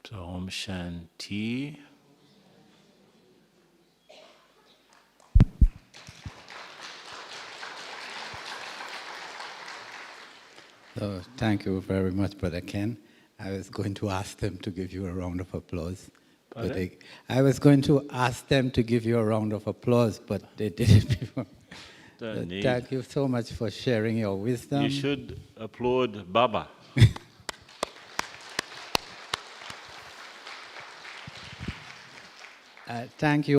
So Om Shanti. So thank you very much, Brother Ken. I was going to ask them to give you a round of applause. Pardon? I was going to ask them to give you a round of applause, but they did it before. Don't need. Thank you so much for sharing your wisdom. You should applaud Baba. Thank you.